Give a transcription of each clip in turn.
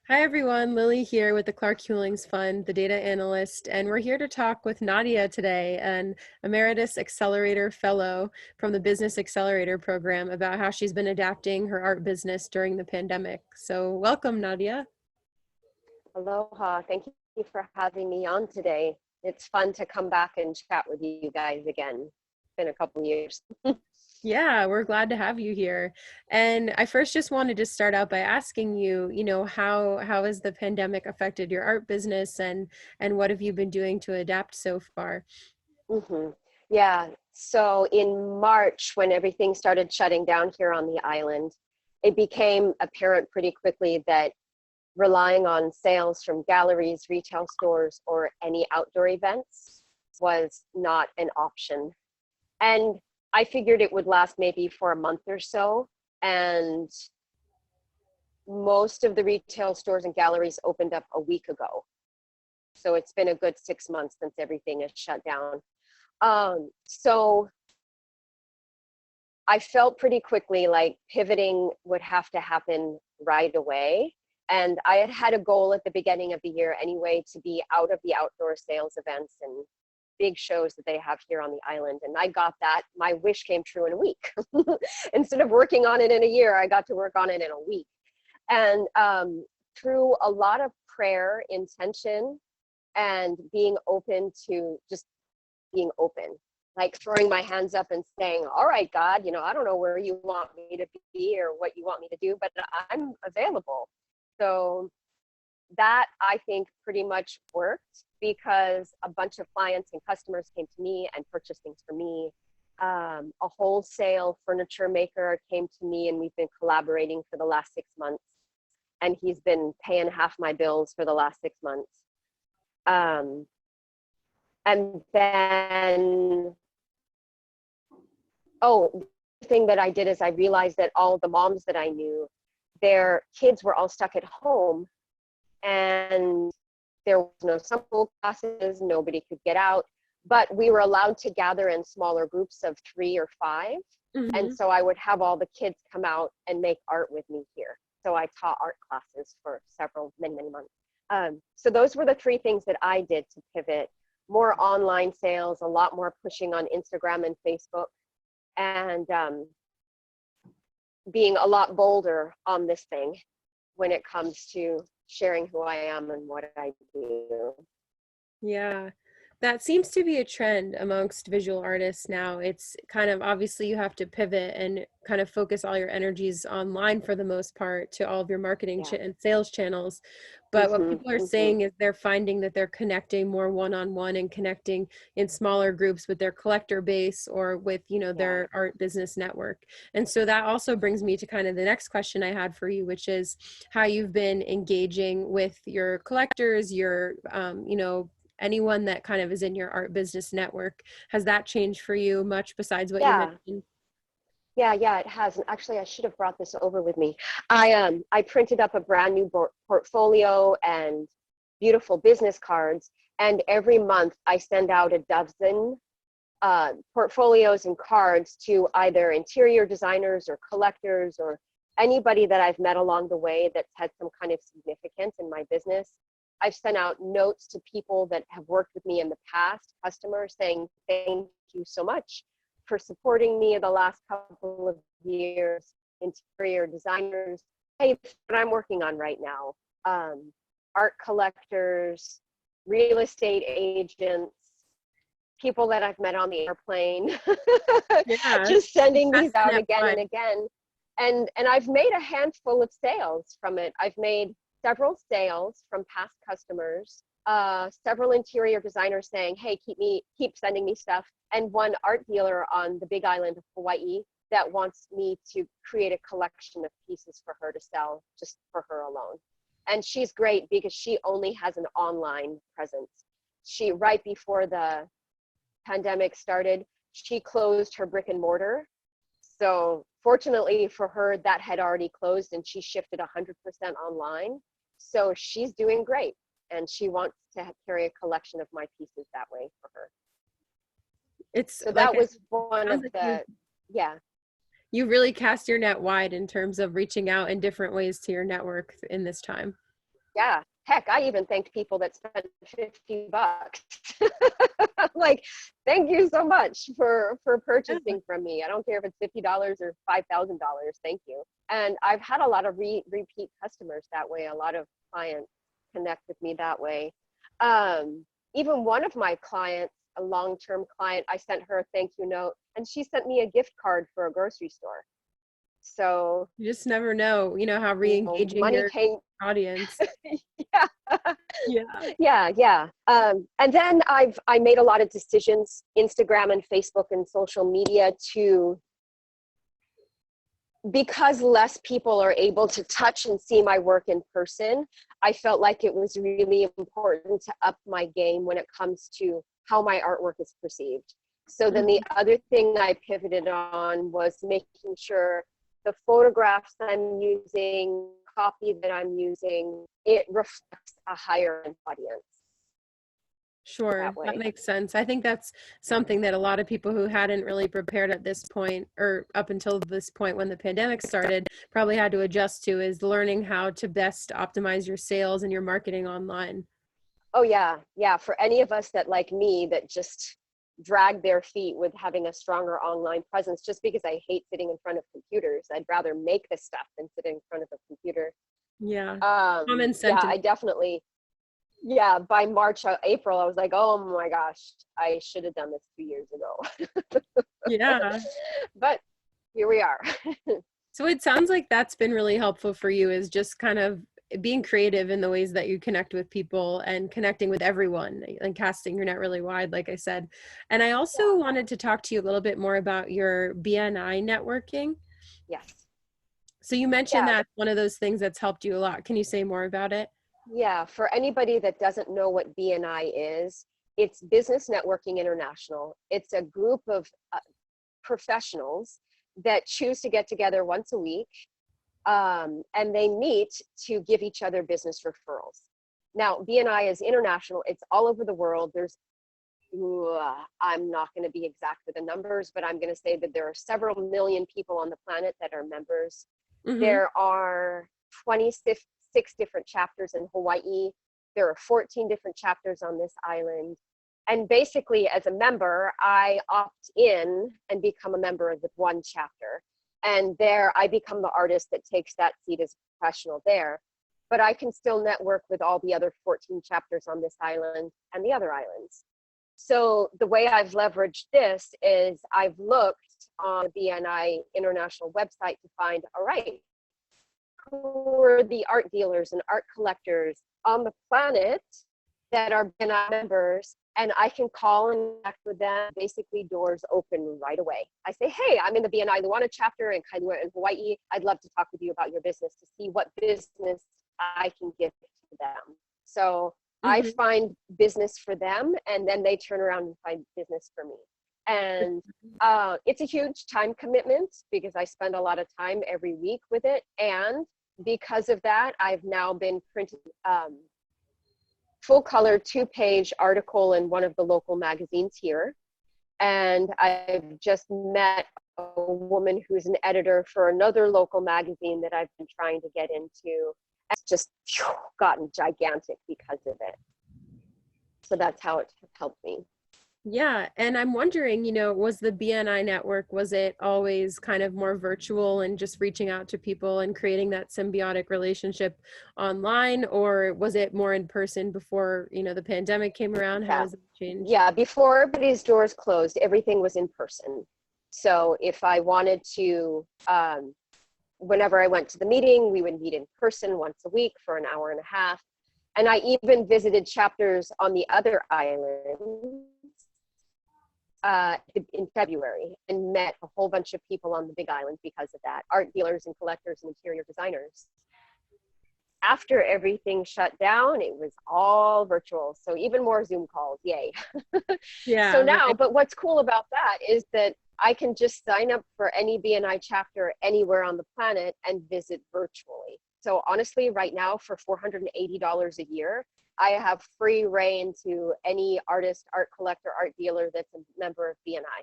Hi everyone, Lily here with the Clark Hewlings Fund, the data analyst, and we're here to talk with Nadia today, an Emeritus Accelerator Fellow from the Business Accelerator Program, about how she's been adapting her art business during the pandemic. So welcome, Nadia. Aloha. Thank you for having me on today. It's fun to come back and chat with you guys again. It's been a couple years. Yeah, we're glad to have you here. And I first just wanted to start out by asking you, how has the pandemic affected your art business and what have you been doing to adapt so far? hmm Yeah. So in March, when everything started shutting down here on the island, it became apparent pretty quickly that relying on sales from galleries, retail stores, or any outdoor events was not an option. And I figured it would last maybe for a month or so. And most of the retail stores and galleries opened up a week ago. So it's been a good 6 months since everything is shut down. So I felt pretty quickly like pivoting would have to happen right away. And I had had a goal at the beginning of the year anyway to be out of the outdoor sales events and big shows that they have here on the island. And I got that. My wish came true in a week. Instead of working on it in a year, I got to work on it in a week. And through a lot of prayer, intention, and being open to just being open, like throwing my hands up and saying, all right, God, I don't know where you want me to be or what you want me to do, but I'm available. So that I think pretty much worked because a bunch of clients and customers came to me and purchased things for me. A wholesale furniture maker came to me and we've been collaborating for the last 6 months. And he's been paying half my bills for the last 6 months. And then, the thing that I did is I realized that all the moms that I knew, their kids were all stuck at home and there was no summer school classes, nobody could get out, but we were allowed to gather in smaller groups of 3 or 5. And so I would have all the kids come out and make art with me here. So I taught art classes for many months. So those were the 3 things that I did to pivot: more online sales, a lot more pushing on Instagram and Facebook, and being a lot bolder on this thing when it comes to sharing who I am and what I do. Yeah, that seems to be a trend amongst visual artists now. It's kind of obviously you have to pivot and kind of focus all your energies online for the most part to all of your marketing Yeah. and sales channels. But what people are saying is they're finding that they're connecting more one-on-one and connecting in smaller groups with their collector base or with, their art business network. And so that also brings me to kind of the next question I had for you, which is how you've been engaging with your collectors, your, anyone that kind of is in your art business network. Has that changed for you much besides what you Yeah. mentioned? Yeah, it has. And actually, I should have brought this over with me. I printed up a brand new portfolio and beautiful business cards. And every month I send out a dozen portfolios and cards to either interior designers or collectors or anybody that I've met along the way that's had some kind of significance in my business. I've sent out notes to people that have worked with me in the past, customers, saying thank you so much for supporting me in the last couple of years, interior designers. Hey, this is what I'm working on right now. Art collectors, real estate agents, people that I've met on the airplane, Yeah, just sending these that's out again and again. And I've made a handful of sales from it. I've made several sales from past customers, several interior designers saying, hey, keep sending me stuff. And one art dealer on the big island of Hawaii that wants me to create a collection of pieces for her to sell just for her alone. And she's great because she only has an online presence. Right before the pandemic started, she closed her brick and mortar. So fortunately for her, that had already closed and she shifted 100% online. So she's doing great. And she wants to carry a collection of my pieces that way for her. So that was one of the, yeah. You really cast your net wide in terms of reaching out in different ways to your network in this time. Yeah. Heck, I even thanked people that spent $50. Like, thank you so much for Yeah. purchasing from me. I don't care if it's $50 or $5,000. Thank you. And I've had a lot of repeat customers that way. A lot of clients connect with me that way. Um, Even one of my clients, a long-term client, I sent her a thank you note, and she sent me a gift card for a grocery store. So, You just never know, how re-engaging money your came. audience. Yeah. Yeah. Yeah, yeah. And then I made a lot of decisions, Instagram and Facebook and social media, to, because less people are able to touch and see my work in person, I felt like it was really important to up my game when it comes to how my artwork is perceived. So then the Mhm. other thing I pivoted on was making sure the photographs I'm using, copy that I'm using, it reflects a higher end audience Sure, that that way. makes sense. I think that's something that a lot of people who hadn't really prepared at this point or up until this point when the pandemic started probably had to adjust to is learning how to best optimize your sales and your marketing online. Oh yeah, yeah. For any of us that, like me, that just drag their feet with having a stronger online presence, just because I hate sitting in front of computers. I'd rather make the stuff than sit in front of a computer. Yeah. Common Yeah, sentiment. I definitely, yeah, by March, April, I was like, oh my gosh, I should have done this 2 years ago. Yeah. But here we are. So it sounds like that's been really helpful for you is just kind of being creative in the ways that you connect with people and connecting with everyone and casting your net really wide, like I said. And I also Yeah. wanted to talk to you a little bit more about your BNI networking. Yes. So you mentioned Yeah. that's one of those things that's helped you a lot. Can you say more about it? Yeah, for anybody that doesn't know what BNI is, it's Business Networking International. It's a group of professionals that choose to get together once a week, and they meet to give each other business referrals. Now, BNI is international, it's all over the world. I'm not going to be exact with the numbers, but I'm going to say that there are several million people on the planet that are members. Mm-hmm. There are 26 different chapters in Hawaii. There are 14 different chapters on this island. And basically, as a member, I opt in and become a member of the one chapter. And there I become the artist that takes that seat as a professional there. But I can still network with all the other 14 chapters on this island and the other islands. So the way I've leveraged this is I've looked on the BNI International website to find, all right, who are the art dealers and art collectors on the planet that are BNI members, and I can call and connect with them. Basically, doors open right away. I say, hey, I'm in the BNI Luana chapter in Kailua in Hawaii. I'd love to talk with you about your business to see what business I can give to them. So I Mm-hmm. find business for them, and then they turn around and find business for me. And it's a huge time commitment because I spend a lot of time every week with it. And because of that, I've now been printing full color 2-page article in one of the local magazines here. And I've just met a woman who's an editor for another local magazine that I've been trying to get into. It's just gotten gigantic because of it. So that's how it helped me. Yeah, and I'm wondering, was the BNI network, was it always kind of more virtual and just reaching out to people and creating that symbiotic relationship online, or was it more in person before, the pandemic came around? How Yeah. has it changed? Yeah. Before everybody's doors closed, everything was in person. So if I wanted to, whenever I went to the meeting, we would meet in person once a week for an hour and a half. And I even visited chapters on the other islands in February and met a whole bunch of people on the Big Island because of that, art dealers and collectors and interior designers. After everything shut down, it was all virtual. So even more Zoom calls, yay. So Yeah, now, right. but what's cool about that is that I can just sign up for any BNI chapter anywhere on the planet and visit virtually. So honestly, right now for $480 a year, I have free reign to any artist, art collector, art dealer that's a member of BNI.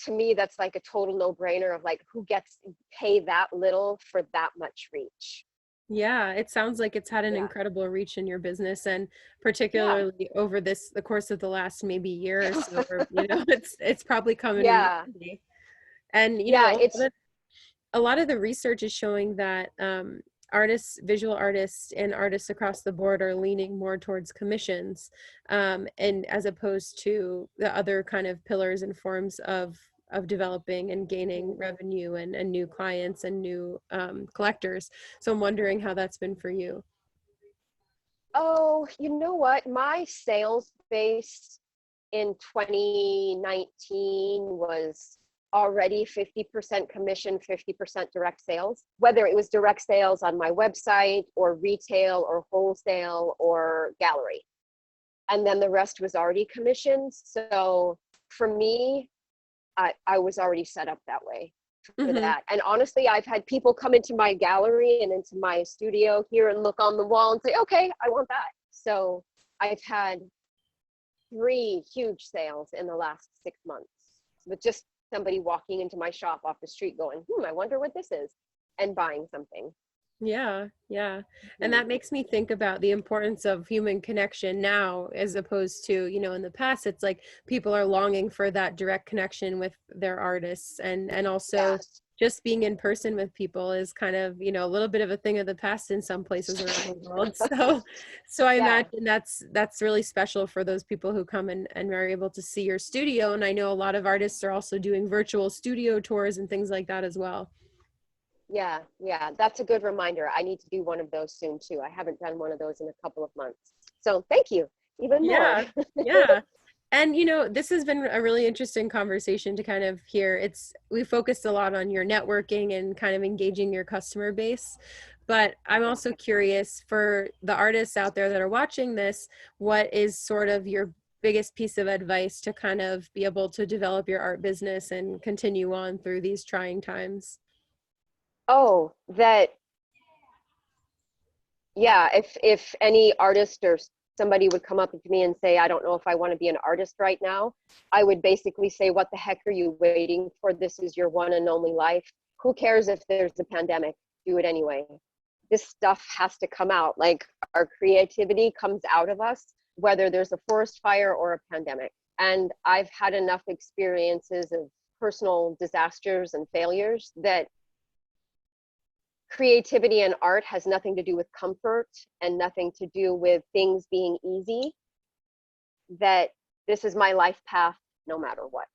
To me, that's like a total no-brainer of like, who gets pay that little for that much reach? Yeah, it sounds like it's had an Yeah. incredible reach in your business, and Yeah. particularly over the course of the last maybe year or so, or, it's probably coming in Yeah. handy. And, Yeah. It's, a lot of the research is showing that artists, visual artists, and artists across the board are leaning more towards commissions, and as opposed to the other kind of pillars and forms of developing and gaining revenue and new clients and new collectors. So I'm wondering how that's been for you. oh, you know what? My sales base in 2019 was already 50% commission, 50% direct sales, whether it was direct sales on my website or retail or wholesale or gallery. And then the rest was already commissioned. So for me, I was already set up that way for Hmm. that. And honestly, I've had people come into my gallery and into my studio here and look on the wall and say, okay, I want that. So I've had 3 huge sales in the last 6 months with just somebody walking into my shop off the street going, I wonder what this is, and buying something. Yeah, yeah. And Mhm. that makes me think about the importance of human connection now, as opposed to, in the past, it's like people are longing for that direct connection with their artists, and also Yes. just being in person with people is kind of, a little bit of a thing of the past in some places around the world. So I Yeah. imagine that's really special for those people who come and are able to see your studio. And I know a lot of artists are also doing virtual studio tours and things like that as well. Yeah. Yeah. That's a good reminder. I need to do one of those soon too. I haven't done one of those in a couple of months. So thank you even more. Yeah, yeah. And this has been a really interesting conversation to kind of hear. We focused a lot on your networking and kind of engaging your customer base. But I'm Yeah. also curious for the artists out there that are watching this, what is sort of your biggest piece of advice to kind of be able to develop your art business and continue on through these trying times? Oh, that, yeah, if any artist or somebody would come up to me and say, I don't know if I want to be an artist right now, I would basically say, what the heck are you waiting for? This is your one and only life. Who cares if there's a pandemic? Do it anyway. This stuff has to come out. Like, our creativity comes out of us, whether there's a forest fire or a pandemic. And I've had enough experiences of personal disasters and failures that creativity and art has nothing to do with comfort and nothing to do with things being easy, that this is my life path no matter what.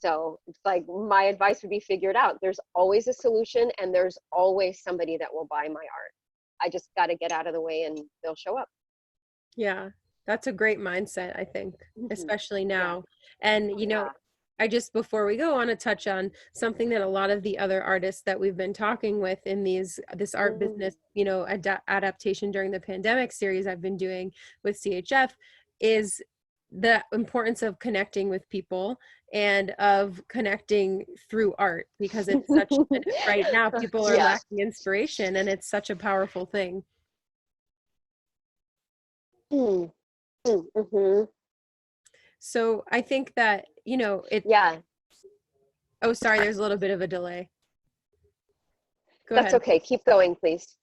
So it's like, my advice would be, figure it out. There's always a solution and there's always somebody that will buy my art. I just got to get out of the way and they'll show up. Yeah, that's a great mindset, I think, Mm-hmm. especially Yeah. now. And, Yeah. I just, before we go, want to touch on something that a lot of the other artists that we've been talking with in this art Mm-hmm. business, adaptation during the pandemic series I've been doing with CHF is the importance of connecting with people and of connecting through art, because it's such, right now people are Yeah. lacking inspiration and it's such a powerful thing. Mm-hmm. Mm-hmm. So I think that, it, Yeah. oh, sorry, there's a little bit of a delay. Go That's ahead. okay. Keep going, please.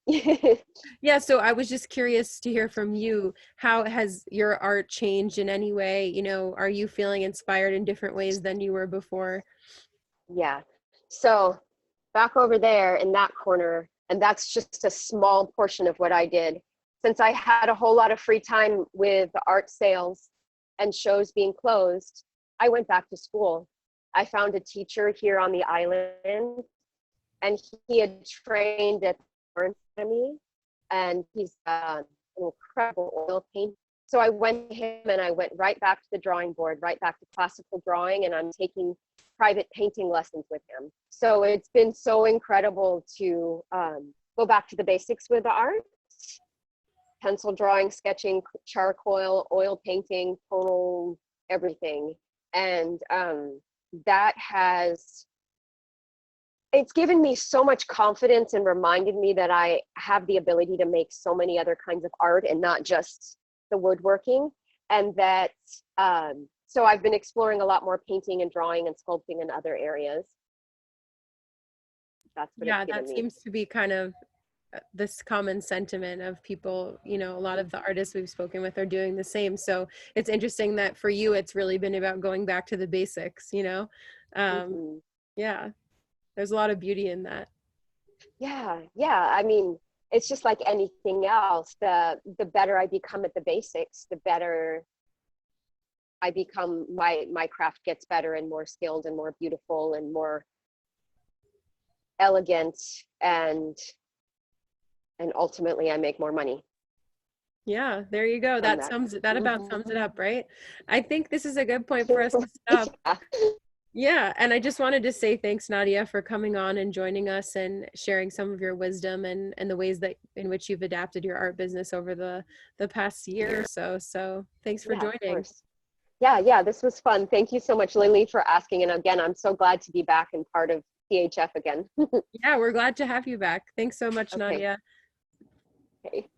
Yeah, so I was just curious to hear from you. How has your art changed in any way? Are you feeling inspired in different ways than you were before? Yeah. So back over there in that corner, and that's just a small portion of what I did. Since I had a whole lot of free time with the art sales and shows being closed, I went back to school. I found a teacher here on the island, and he had trained at the Art Academy, and he's an incredible oil painter. So I went to him and I went right back to the drawing board, right back to classical drawing, and I'm taking private painting lessons with him. So it's been so incredible to go back to the basics with the art: pencil drawing, sketching, charcoal, oil painting, tonal, everything. And that has, it's given me so much confidence and reminded me that I have the ability to make so many other kinds of art and not just the woodworking. And that, so I've been exploring a lot more painting and drawing and sculpting in other areas. That's what it's Yeah, given that me. seems to be kind of this common sentiment of people, you know, a lot of the artists we've spoken with are doing the same. So it's interesting that for you, it's really been about going back to the basics, you know? Um, Mhm. yeah, there's a lot of beauty in that. Yeah, yeah. I mean, it's just like anything else. The better I become at the basics, the better I become. My craft gets better and more skilled and more beautiful and more elegant, and and ultimately I make more money Yeah, there you go. from That that. sums it, that about Mhm. sums it up, right? I think this is a good point for us to stop. Yeah. Yeah, and I just wanted to say thanks, Nadia, for coming on and joining us and sharing some of your wisdom and the ways that in which you've adapted your art business over the past year or so. So thanks for Yeah, of joining. course. Yeah, yeah, this was fun. Thank you so much, Lily, for asking. And again, I'm so glad to be back and part of CHF again. Yeah, we're glad to have you back. Thanks so much, Okay. Nadia. Okay.